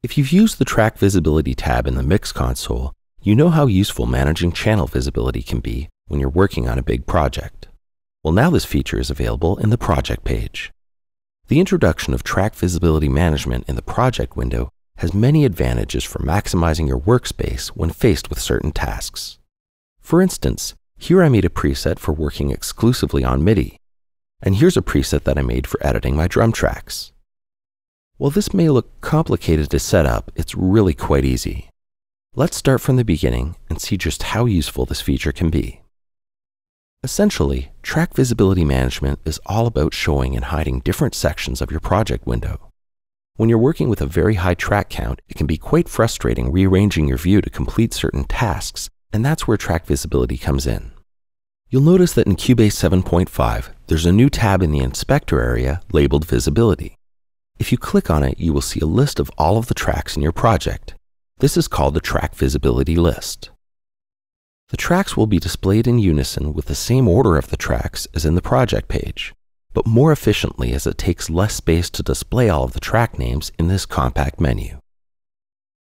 If you've used the Track Visibility tab in the Mix console, you know how useful managing channel visibility can be when you're working on a big project. Well, now this feature is available in the Project page. The introduction of Track Visibility Management in the Project window has many advantages for maximizing your workspace when faced with certain tasks. For instance, here I made a preset for working exclusively on MIDI, and here's a preset that I made for editing my drum tracks. While this may look complicated to set up, it's really quite easy. Let's start from the beginning and see just how useful this feature can be. Essentially, Track Visibility Management is all about showing and hiding different sections of your project window. When you're working with a very high track count, it can be quite frustrating rearranging your view to complete certain tasks, and that's where Track Visibility comes in. You'll notice that in Cubase 7.5, there's a new tab in the Inspector area labeled Visibility. If you click on it, you will see a list of all of the tracks in your project. This is called the Track Visibility list. The tracks will be displayed in unison with the same order of the tracks as in the project page, but more efficiently as it takes less space to display all of the track names in this compact menu.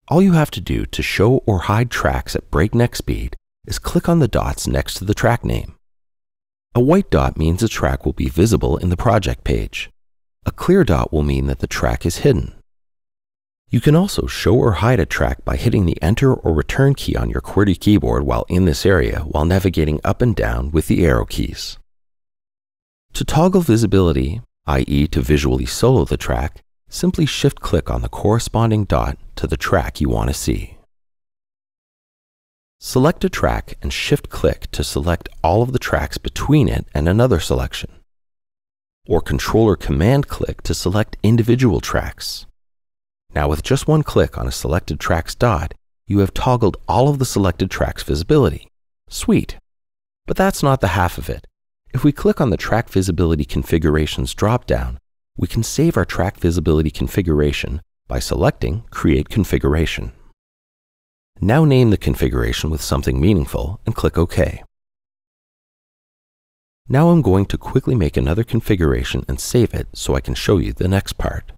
All you have to do to show or hide tracks at breakneck speed is click on the dots next to the track name. A white dot means a track will be visible in the project page. A clear dot will mean that the track is hidden. You can also show or hide a track by hitting the Enter or Return key on your QWERTY keyboard while in this area while navigating up and down with the arrow keys. To toggle visibility, i.e. to visually solo the track, simply shift-click on the corresponding dot to the track you want to see. Select a track and shift-click to select all of the tracks between it and another selection, or Control or Command-click to select individual tracks. Now with just one click on a selected track's dot, you have toggled all of the selected tracks' visibility. Sweet! But that's not the half of it. If we click on the Track Visibility Configurations drop-down, we can save our track visibility configuration by selecting Create Configuration. Now name the configuration with something meaningful and click OK. Now I'm going to quickly make another configuration and save it so I can show you the next part.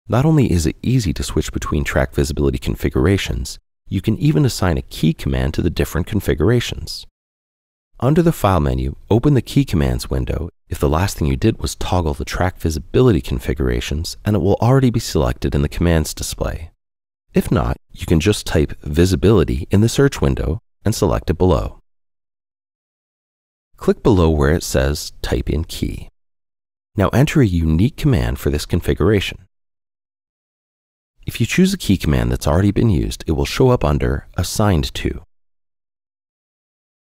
Not only is it easy to switch between track visibility configurations, you can even assign a key command to the different configurations. Under the File menu, open the Key Commands window if the last thing you did was toggle the track visibility configurations, and it will already be selected in the commands display. If not, you can just type Visibility in the search window and select it below. Click below where it says Type in Key. Now enter a unique command for this configuration. If you choose a key command that's already been used, it will show up under Assigned to.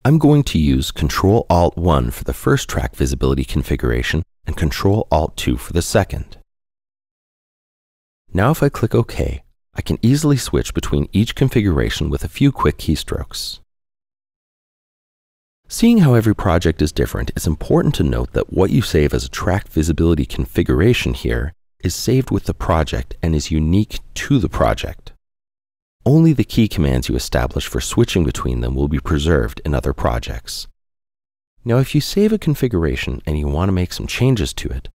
I'm going to use Ctrl-Alt-1 for the first track visibility configuration and Ctrl-Alt-2 for the second. Now if I click OK, I can easily switch between each configuration with a few quick keystrokes. Seeing how every project is different, it's important to note that what you save as a track visibility configuration here is saved with the project and is unique to the project. Only the key commands you establish for switching between them will be preserved in other projects. Now, if you save a configuration and you want to make some changes to it,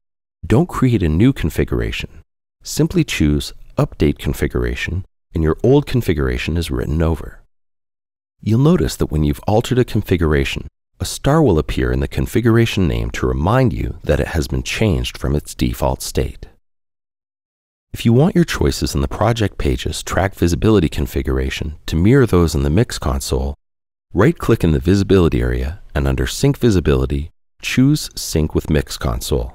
don't create a new configuration. Simply choose Update Configuration and your old configuration is written over. You'll notice that when you've altered a configuration, a star will appear in the configuration name to remind you that it has been changed from its default state. If you want your choices in the project page's track visibility configuration to mirror those in the Mix console, right-click in the Visibility area and under Sync Visibility, choose Sync with Mix console.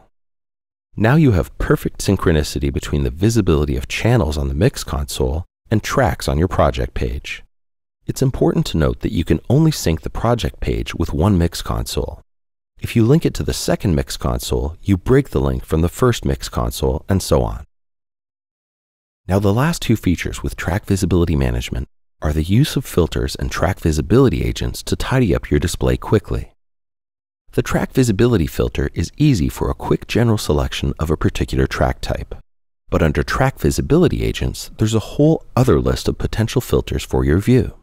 Now you have perfect synchronicity between the visibility of channels on the Mix console and tracks on your project page. It's important to note that you can only sync the project page with one Mix console. If you link it to the second Mix console, you break the link from the first Mix console, and so on. Now the last two features with track visibility management are the use of filters and track visibility agents to tidy up your display quickly. The track visibility filter is easy for a quick general selection of a particular track type. But under track visibility agents, there's a whole other list of potential filters for your view.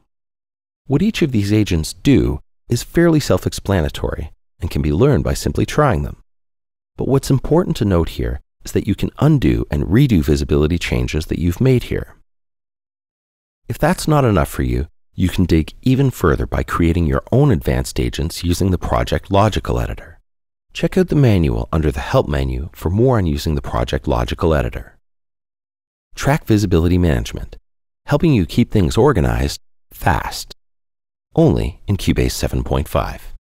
What each of these agents do is fairly self-explanatory and can be learned by simply trying them. But what's important to note here is that you can undo and redo visibility changes that you've made here. If that's not enough for you, you can dig even further by creating your own advanced agents using the Project Logical Editor. Check out the manual under the Help menu for more on using the Project Logical Editor. Track Visibility Management, helping you keep things organized fast. Only in Cubase 7.5.